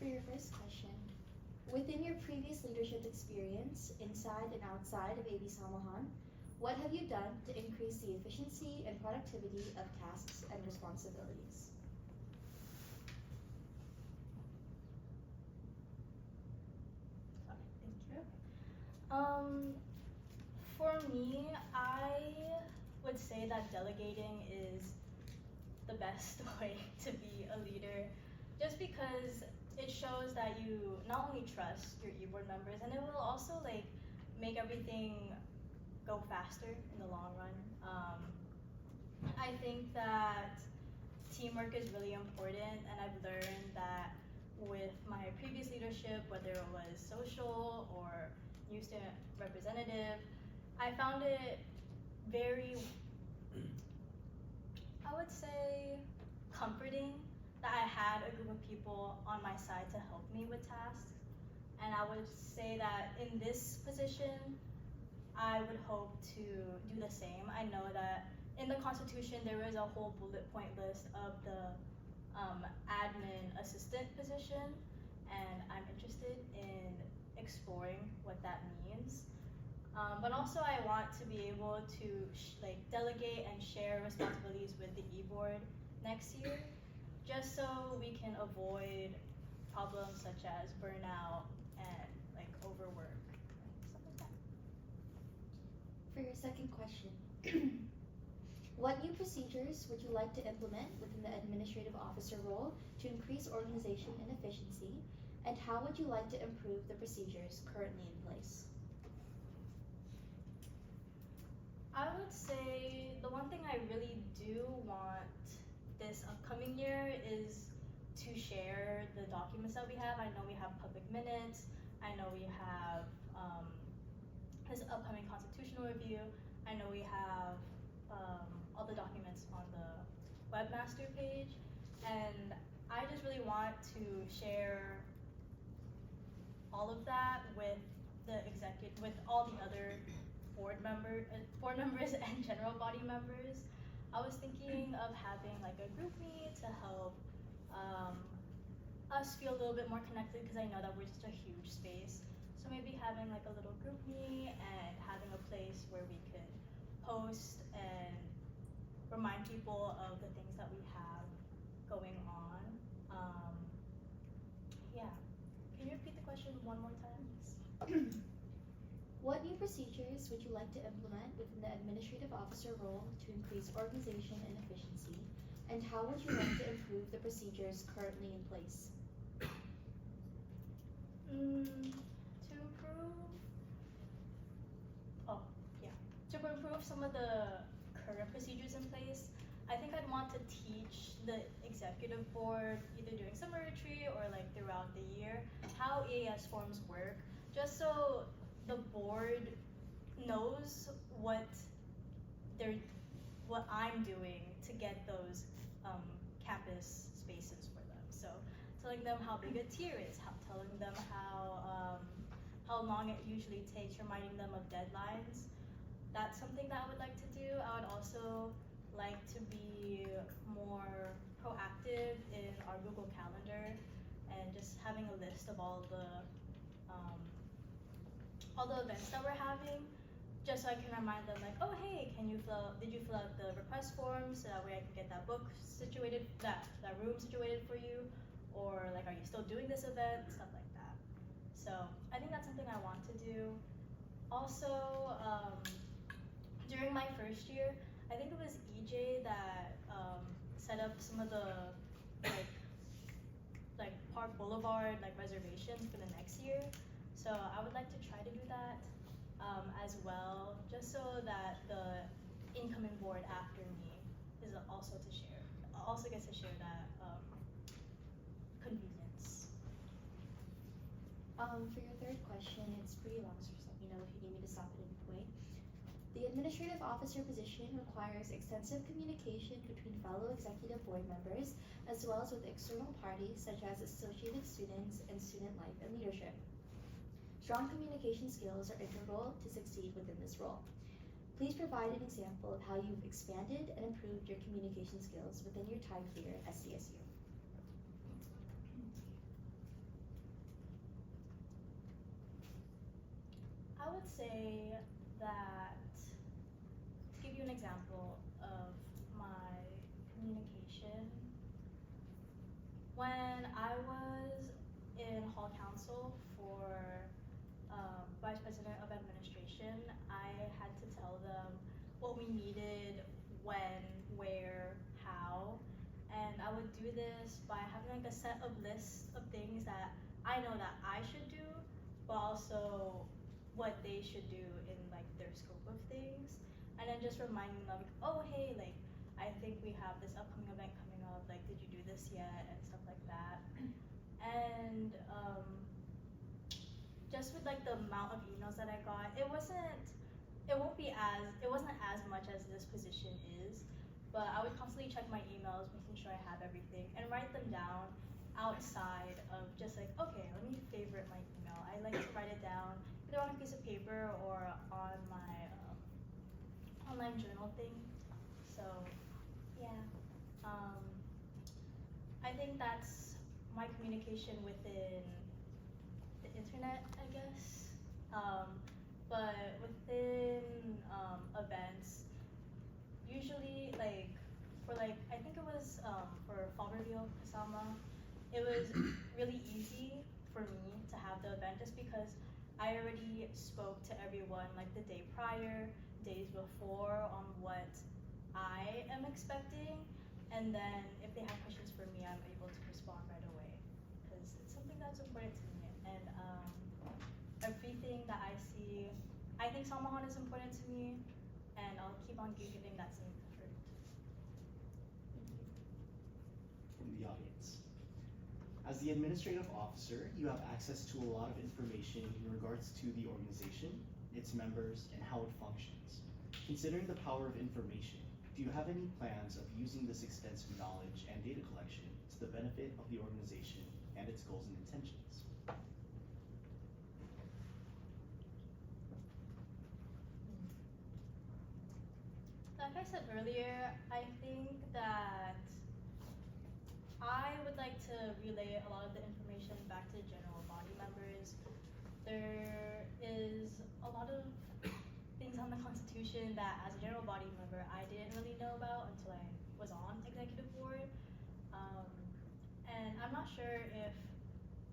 For your first question, within your previous leadership experience, inside and outside of AB Samahan, what have you done to increase the efficiency and productivity of tasks and responsibilities? Thank you. For me, I would say that delegating is the best way to be a leader, just because it shows that you not only trust your e-board members, and it will also like make everything go faster in the long run. I think that teamwork is really important, and I've learned that with my previous leadership, whether it was social or new student representative, I found it very, I would say, comforting that I had a group of people on my side to help me with tasks. And I would say that in this position, I would hope to do the same. I know that in the Constitution, there is a whole bullet point list of the admin assistant position, and I'm interested in exploring what that means. But also, I want to be able to like delegate and share responsibilities with the e-board next year, just so we can avoid problems such as burnout and like overwork and stuff like that. For your second question, what new procedures would you like to implement within the administrative officer role to increase organization and efficiency? And how would you like to improve the procedures currently in place? I would say the one thing I really do want this upcoming year is to share the documents that we have. I know we have public minutes. I know we have this upcoming constitutional review. I know we have all the documents on the webmaster page, and I just really want to share all of that with the executive, with all the other board members and general body members. I was thinking of having like a group meet to help us feel a little bit more connected, because I know that we're just a huge space. So maybe having like a little group meet and having a place where we could post and remind people of the things that we have going on. Yeah. Can you repeat the question one more time, please? What new procedures would you like to implement within the administrative officer role to increase organization and efficiency? And how would you like to improve the procedures currently in place? To improve, oh yeah, to improve some of the current procedures in place, I think I'd want to teach the executive board, either during summer retreat or like throughout the year, how EAS forms work, just so the board knows they're what I'm doing to get those campus spaces for them. So telling them how big a tier is, telling them how long it usually takes, reminding them of deadlines. That's something that I would like to do. I would also like to be more proactive in our Google Calendar, and just having a list of all the events that we're having, just so I can remind them like, oh hey, did you fill out the request form, so that way I can get that book situated, that room situated for you, or like, are you still doing this event, stuff like that. So I think that's something I want to do. Also, during my first year, I think it was EJ that set up some of the like Park Boulevard like reservations for the next year. So I would like to try to do that as well, just so that the incoming board after me is also gets to share that convenience. For your third question, it's pretty long, so just let me know if you need me to stop at any point. The administrative officer position requires extensive communication between fellow executive board members, as well as with external parties such as associated students and student life and leadership. Strong communication skills are integral to succeed within this role. Please provide an example of how you've expanded and improved your communication skills within your time here at CSU. would say that, to give you an example of my communication, when I was in hall council for vice president of administration, I had to tell them what we needed, when, where, how, and I would do this by having like a set of lists of things that I know that I should do, but also what they should do in like their scope of things, and then just reminding them like, oh hey, like I think we have this upcoming event coming up, like did you do this yet, and stuff like that. And just with like the amount of emails that I got, it wasn't as much as this position is, but I would constantly check my emails, making sure I have everything, and write them down outside of just like, okay, let me favorite my email. I like to write it down either on a piece of paper or on my online journal thing. So yeah, um, I think that's my communication within the internet, I guess. But within events, usually like for like I think it was for Fall Rubio Kasama, it was really easy for me to have the event just because I already spoke to everyone like the day prior, days before on what I am expecting, and then if they have questions for me, I'm able to respond right away because it's something that's important to me. And everything that I see, I think Samahan is important to me, and I'll keep on giving that same effort. From the audience. As the administrative officer, you have access to a lot of information in regards to the organization, its members, and how it functions. Considering the power of information, do you have any plans of using this extensive knowledge and data collection to the benefit of the organization and its goals and intentions? Like I said earlier, I think that I would like to relay a lot of the information back to general body members. There is a lot of things on the Constitution that, as a general body member, I didn't really know about until I was on executive board. And I'm not sure if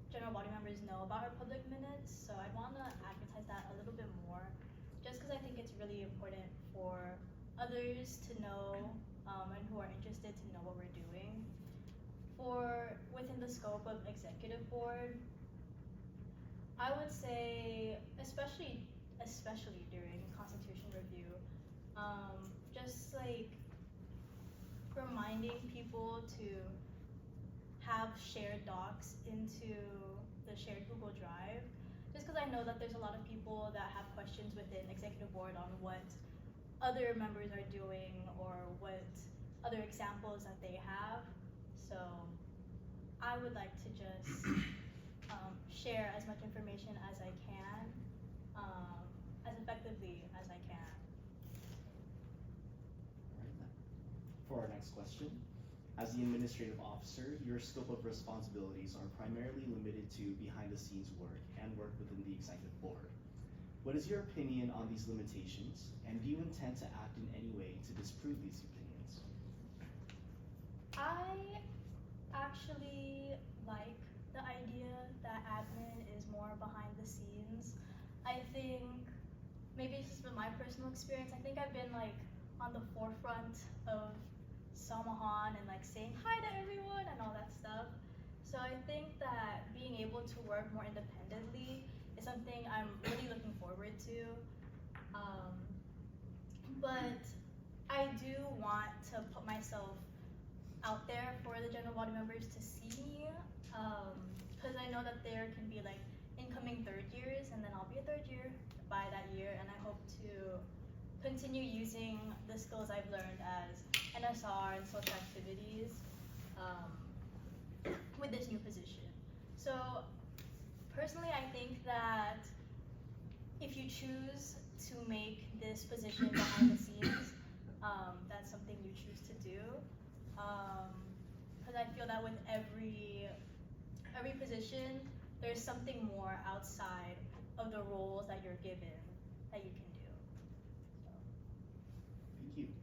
general body members know about our public minutes, so I'd want to advertise that a little bit more, just because I think it's really important for others to know and who are interested to know what we're doing. For within the scope of executive board, I would say, especially during constitution review, just like reminding people to have shared docs into the shared Google Drive, just because I know that there's a lot of people that have questions within executive board on what other members are doing or what other examples that they have. So I would like to just share as much information as I can, as effectively as I can. All right, then. For our next question, as the administrative officer, your scope of responsibilities are primarily limited to behind-the-scenes work and work within the executive board. What is your opinion on these limitations, and do you intend to act in any way to disprove these opinions? I actually like the idea that admin is more behind the scenes. I think maybe it's just been my personal experience. I think I've been like on the forefront of Samahan and like saying hi to everyone and all that stuff. So I think that being able to work more independently is something I'm really looking forward to. But I do want to put myself out there for the general body members to see me, because I know that there can be like incoming third years, and then I'll be a third year by that year, and I hope to continue using the skills I've learned as NSR and social activities with this new position. So personally, I think that if you choose to make this position behind the scenes, that's something you choose to do. Because I feel that with every position, there's something more outside of the roles that you're given. that you can do. So. Thank you.